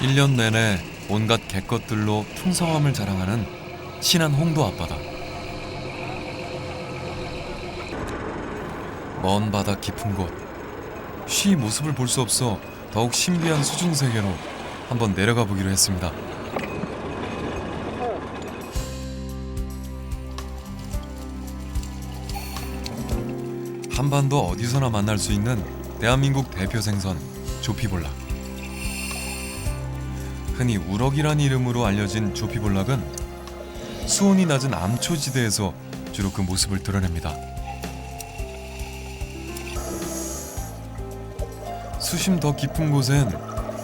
1년 내내 온갖 갯것들로 풍성함을 자랑하는 신안 홍도 앞바다. 먼 바다 깊은 곳, 쉬 모습을 볼 수 없어 더욱 신비한 수중 세계로 한번 내려가 보기로 했습니다. 한반도 어디서나 만날 수 있는 대한민국 대표 생선 조피볼락. 흔히 우럭이란 이름으로 알려진 조피볼락은 수온이 낮은 암초지대에서 주로 그 모습을 드러냅니다. 수심 더 깊은 곳엔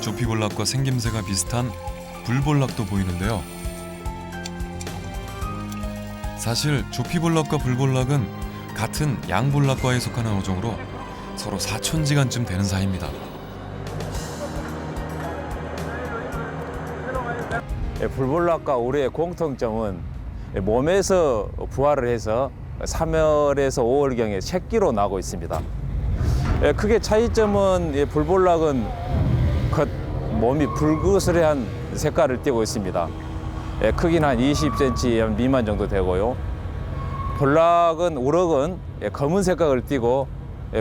조피볼락과 생김새가 비슷한 불볼락도 보이는데요. 사실 조피볼락과 불볼락은 같은 양볼락과에 속하는 어종으로 서로 사촌지간쯤 되는 사이입니다. 불볼락과 우리의 공통점은 몸에서 부화를 해서 3월에서 5월경에 새끼로 나고 있습니다. 크게 차이점은 불볼락은 겉 몸이 붉으스레한 색깔을 띠고 있습니다. 크기는 한 20cm 미만 정도 되고요. 볼락은 우럭은 검은 색깔을 띠고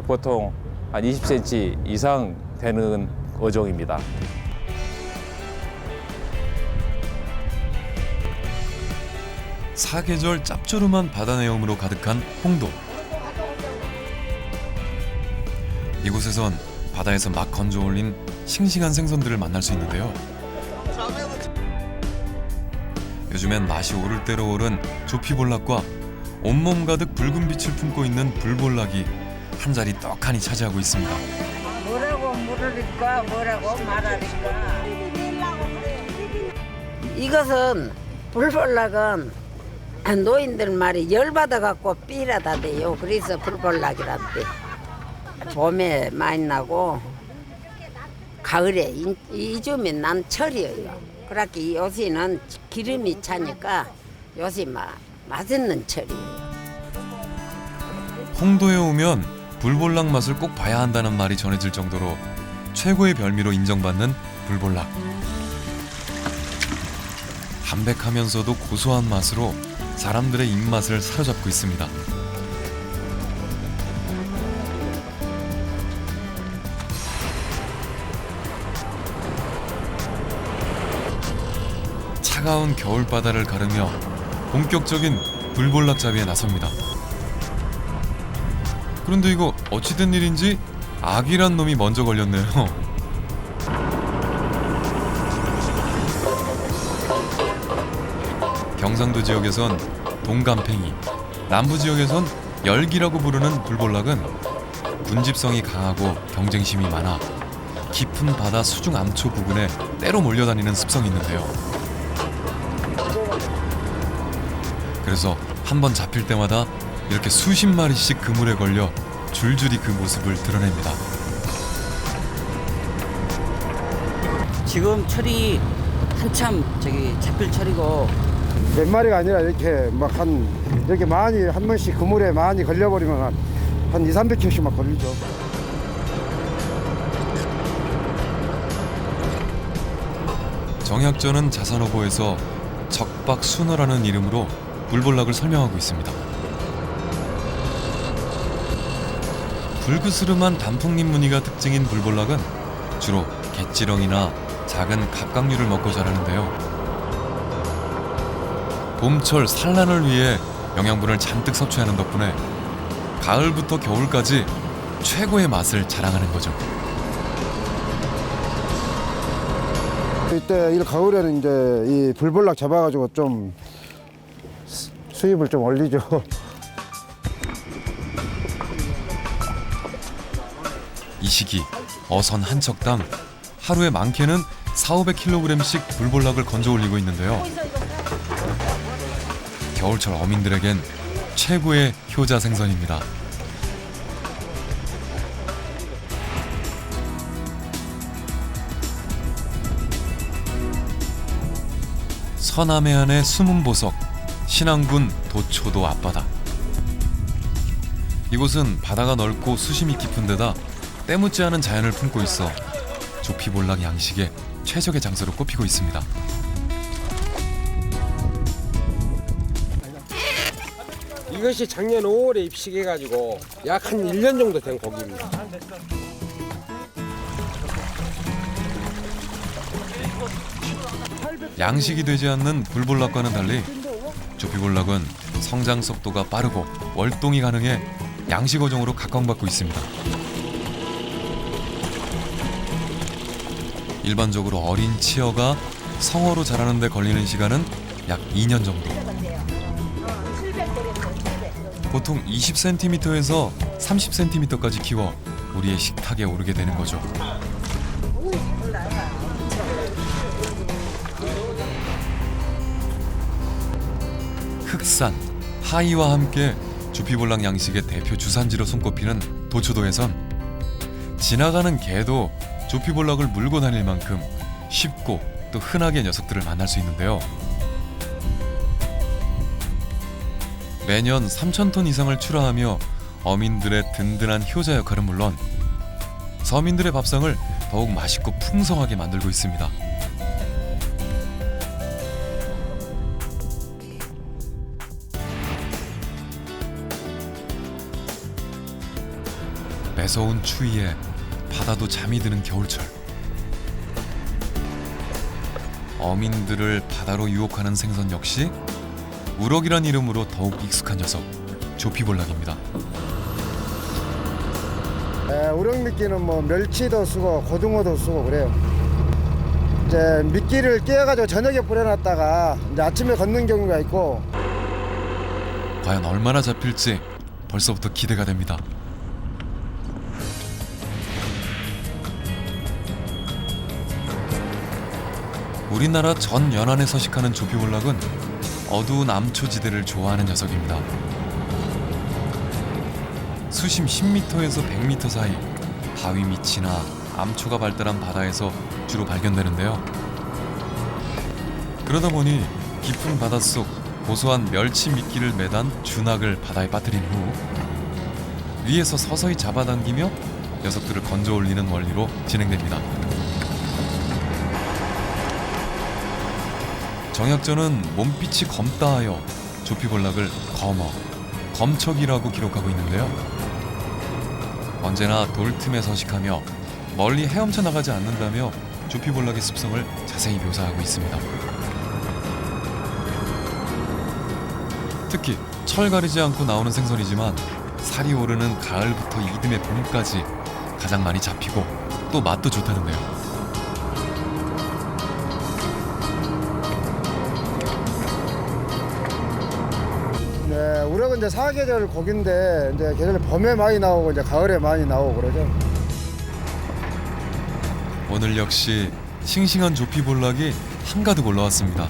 보통 한 20cm 이상 되는 어종입니다. 사계절 짭조름한 바다 내음으로 가득한 홍도. 이곳에선 바다에서 막 건져 올린 싱싱한 생선들을 만날 수 있는데요. 요즘엔 맛이 오를 대로 오른 조피볼락과 온몸 가득 붉은 빛을 품고 있는 불볼락이 한 자리 떡하니 차지하고 있습니다. 뭐라고 물으니까 뭐라고 말하니까. 이것은 불볼락은 노인들 말이 열받아갖고 삐라다대요. 그래서 불볼락이란대. 봄에 많이 나고 가을에 이쯤에 난 철이에요. 그렇게 요새는 기름이 차니까 요새 맛있는 철이에요. 홍도에 오면 불볼락 맛을 꼭 봐야 한다는 말이 전해질 정도로 최고의 별미로 인정받는 불볼락. 담백하면서도 고소한 맛으로 사람들의 입맛을 사로잡고 있습니다. 차가운 겨울바다를 가르며 본격적인 불볼락 잡이에 나섭니다. 그런데 이거 어찌된 일인지 아기란 놈이 먼저 걸렸네요. 경상도 지역에선 동감팽이, 남부 지역에선 열기라고 부르는 불볼락은 군집성이 강하고 경쟁심이 많아 깊은 바다 수중 암초 부근에 때로 몰려다니는 습성이 있는데요. 그래서 한 번 잡힐 때마다 이렇게 수십 마리씩 그물에 걸려 줄줄이 그 모습을 드러냅니다. 지금 철이 한참 잡힐 철이고 몇 마리가 아니라 이렇게 이렇게 많이 한 번씩 그물에 많이 걸려버리면 한 200~300kg씩 막 걸리죠. 정약전은 자산어보에서 적박순어라는 이름으로 불볼락을 설명하고 있습니다. 붉으스름한 단풍잎 무늬가 특징인 불볼락은 주로 갯지렁이나 작은 갑각류를 먹고 자라는데요. 봄철 산란을 위해 영양분을 잔뜩 섭취하는 덕분에 가을부터 겨울까지 최고의 맛을 자랑하는 거죠. 이때 이 가을에는 이제 이 불볼락 잡아가지고 좀 수입을 좀 올리죠. 이 시기 어선 한 척당 하루에 많게는 400~500kg씩 불볼락을 건져 올리고 있는데요. 겨울철 어민들에겐 최고의 효자 생선입니다. 서남해안의 숨은 보석, 신안군 도초도 앞바다. 이곳은 바다가 넓고 수심이 깊은 데다 때묻지 않은 자연을 품고 있어 조피볼락 양식의 최적의 장소로 꼽히고 있습니다. 이것이 작년 5월에 입식해가지고 약 한 1년 정도 된 고기입니다. 양식이 되지 않는 불볼락과는 달리 조피볼락은 성장 속도가 빠르고 월동이 가능해 양식 어종으로 각광받고 있습니다. 일반적으로 어린 치어가 성어로 자라는 데 걸리는 시간은 약 2년 정도. 보통 20cm에서 30cm까지 키워 우리의 식탁에 오르게 되는 거죠. 흑산, 하이와 함께 조피볼락 양식의 대표 주산지로 손꼽히는 도초도에선 지나가는 개도 조피볼락을 물고 다닐 만큼 쉽고 또 흔하게 녀석들을 만날 수 있는데요. 매년 3,000톤 이상을 출하하며 어민들의 든든한 효자 역할은 물론 서민들의 밥상을 더욱 맛있고 풍성하게 만들고 있습니다. 매서운 추위에 바다도 잠이 드는 겨울철. 어민들을 바다로 유혹하는 생선 역시 우럭이란 이름으로 더욱 익숙한 녀석, 조피볼락입니다. 우럭 미끼는 뭐 멸치도 쓰고 고등어도 쓰고 그래요. 이제 미끼를 꿰어가지고 저녁에 뿌려놨다가 이제 아침에 걷는 경우가 있고. 과연 얼마나 잡힐지 벌써부터 기대가 됩니다. 우리나라 전 연안에 서식하는 조피볼락은 어두운 암초지대를 좋아하는 녀석입니다. 수심 10m에서 100m 사이 바위 밑이나 암초가 발달한 바다에서 주로 발견되는데요. 그러다 보니 깊은 바닷속 고소한 멸치 미끼를 매단 준학을 바다에 빠뜨린 후 위에서 서서히 잡아당기며 녀석들을 건져 올리는 원리로 진행됩니다. 정약전은 몸빛이 검다 하여 조피볼락을 검어, 검척이라고 기록하고 있는데요. 언제나 돌 틈에 서식하며 멀리 헤엄쳐 나가지 않는다며 조피볼락의 습성을 자세히 묘사하고 있습니다. 특히 철 가리지 않고 나오는 생선이지만 살이 오르는 가을부터 이듬해 봄까지 가장 많이 잡히고 또 맛도 좋다는데요. 네, 우럭은 이제 사계절 고기인데 이제 계절 봄에 많이 나오고 이제 가을에 많이 나오고 그러죠. 오늘 역시 싱싱한 조피볼락이 한가득 올라왔습니다.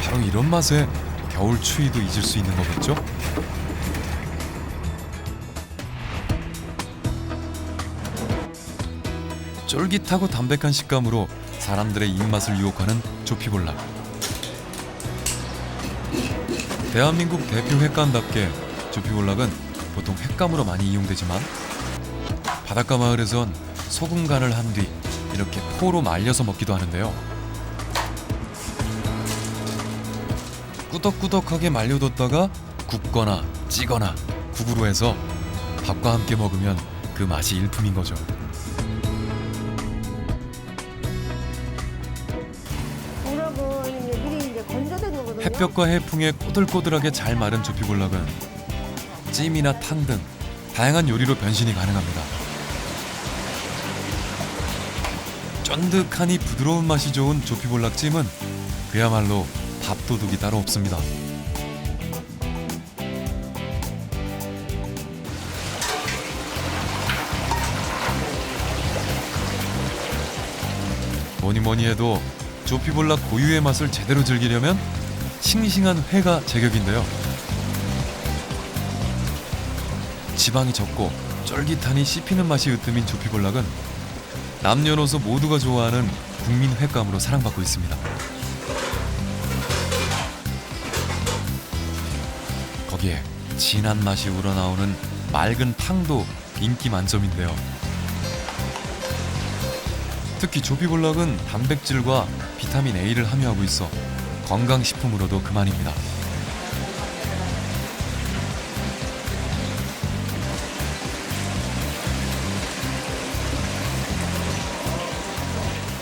바로 이런 맛에 겨울 추위도 잊을 수 있는 거겠죠? 쫄깃하고 담백한 식감으로 사람들의 입맛을 유혹하는 조피볼락. 대한민국 대표 횟감답게 조피볼락은 보통 횟감으로 많이 이용되지만 바닷가 마을에선 소금 간을 한 뒤 이렇게 포로 말려서 먹기도 하는데요. 꾸덕꾸덕하게 말려뒀다가 굽거나 찌거나 국으로 해서 밥과 함께 먹으면 그 맛이 일품인 거죠. 햇볕과 해풍에 꼬들꼬들하게 잘 마른 조피볼락은 찜이나 탕 등 다양한 요리로 변신이 가능합니다. 쫀득하니 부드러운 맛이 좋은 조피볼락 찜은 그야말로 밥도둑이 따로 없습니다. 뭐니 해도 조피볼락 고유의 맛을 제대로 즐기려면 싱싱한 회가 제격인데요. 지방이 적고 쫄깃하니 씹히는 맛이 으뜸인 조피볼락은 남녀노소 모두가 좋아하는 국민 횟감으로 사랑받고 있습니다. 거기에 진한 맛이 우러나오는 맑은 탕도 인기 만점인데요. 특히 조피볼락은 단백질과 비타민 A를 함유하고 있어 건강식품으로도 그만입니다.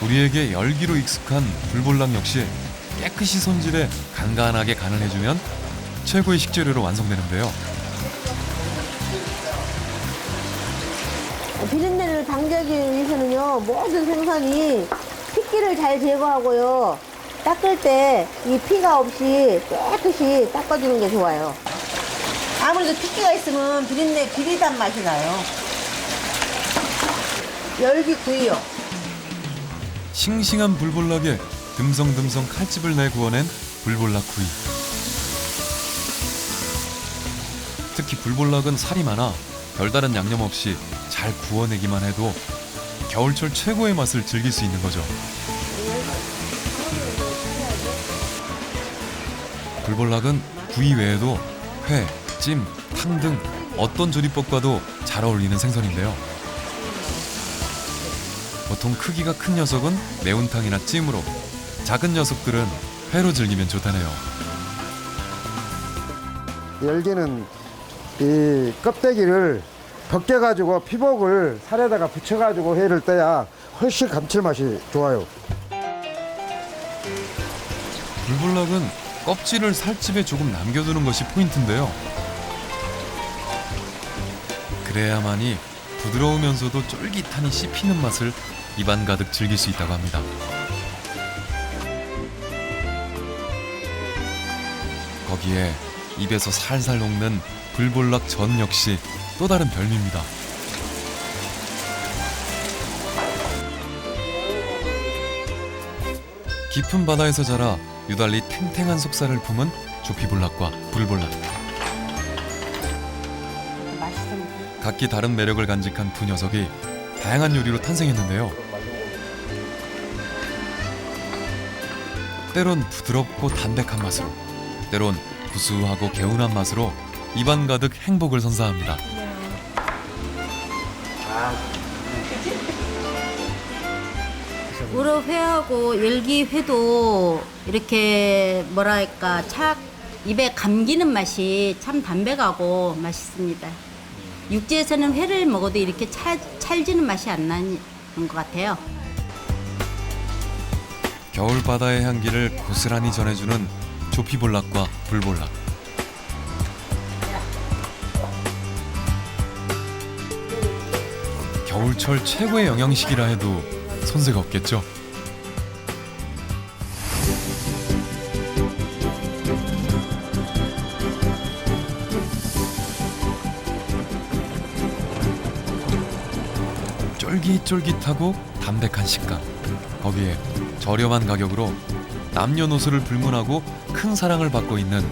우리에게 열기로 익숙한 불볼락 역시 깨끗이 손질해 간간하게 간을 해주면 최고의 식재료로 완성되는데요. 비린내를 방지하기 위해서는요, 모든 생선이 핏기를 잘 제거하고요, 닦을 때 이 피가 없이 깨끗이 닦아주는 게 좋아요. 아무래도 핏기가 있으면 비린내 비리단 맛이 나요. 열기 구이요. 싱싱한 불볼락에 듬성듬성 칼집을 내 구워낸 불볼락 구이. 특히 불볼락은 살이 많아 별다른 양념 없이 잘 구워내기만 해도 겨울철 최고의 맛을 즐길 수 있는 거죠. 불볼락은 구이 외에도 회, 찜, 탕 등 어떤 조리법과도 잘 어울리는 생선인데요. 보통 크기가 큰 녀석은 매운탕이나 찜으로, 작은 녀석들은 회로 즐기면 좋다네요. 열기는 이 껍데기를 벗겨가지고 피복을 살에다가 붙여가지고 회를 떠야 훨씬 감칠맛이 좋아요. 불볼락은 껍질을 살집에 조금 남겨두는 것이 포인트인데요. 그래야만이 부드러우면서도 쫄깃하니 씹히는 맛을 입안 가득 즐길 수 있다고 합니다. 거기에 입에서 살살 녹는 불볼락 전 역시 또 다른 별미입니다. 깊은 바다에서 자라 유달리 탱탱한 속살을 품은 조피볼락과 불볼락. 각기 다른 매력을 간직한 두 녀석이 다양한 요리로 탄생했는데요. 때론 부드럽고 담백한 맛으로, 때론 구수하고 개운한 맛으로 입안 가득 행복을 선사합니다. 우럭회하고 열기회도 이렇게 뭐랄까 착 입에 감기는 맛이 참 담백하고 맛있습니다. 육지에서는 회를 먹어도 이렇게 찰지는 맛이 안 나는 것 같아요. 겨울 바다의 향기를 고스란히 전해주는 조피볼락과 불볼락. 겨울철 최고의 영양식이라 해도 손색 없겠죠. 쫄깃쫄깃하고 담백한 식감, 거기에 저렴한 가격으로 남녀노소를 불문하고 큰 사랑을 받고 있는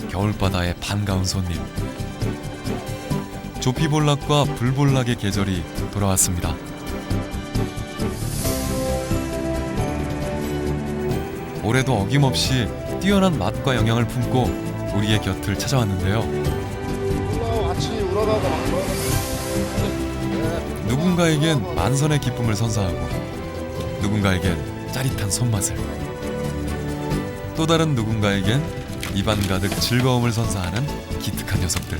겨울바다의 반가운 손님. 조피볼락과 불볼락의 계절이 돌아왔습니다. 올해도 어김없이 뛰어난 맛과 영양을 품고 우리의 곁을 찾아왔는데요. 누군가에겐 만선의 기쁨을 선사하고, 누군가에겐 짜릿한 손맛을, 또 다른 누군가에겐 입안 가득 즐거움을 선사하는 기특한 녀석들.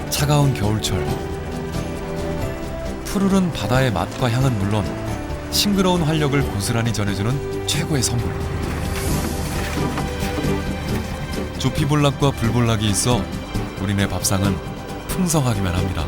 차가운 겨울철, 푸르른 바다의 맛과 향은 물론 싱그러운 활력을 고스란히 전해주는 최고의 선물. 조피볼락과 불볼락이 있어 우리네 밥상은 풍성하기만 합니다.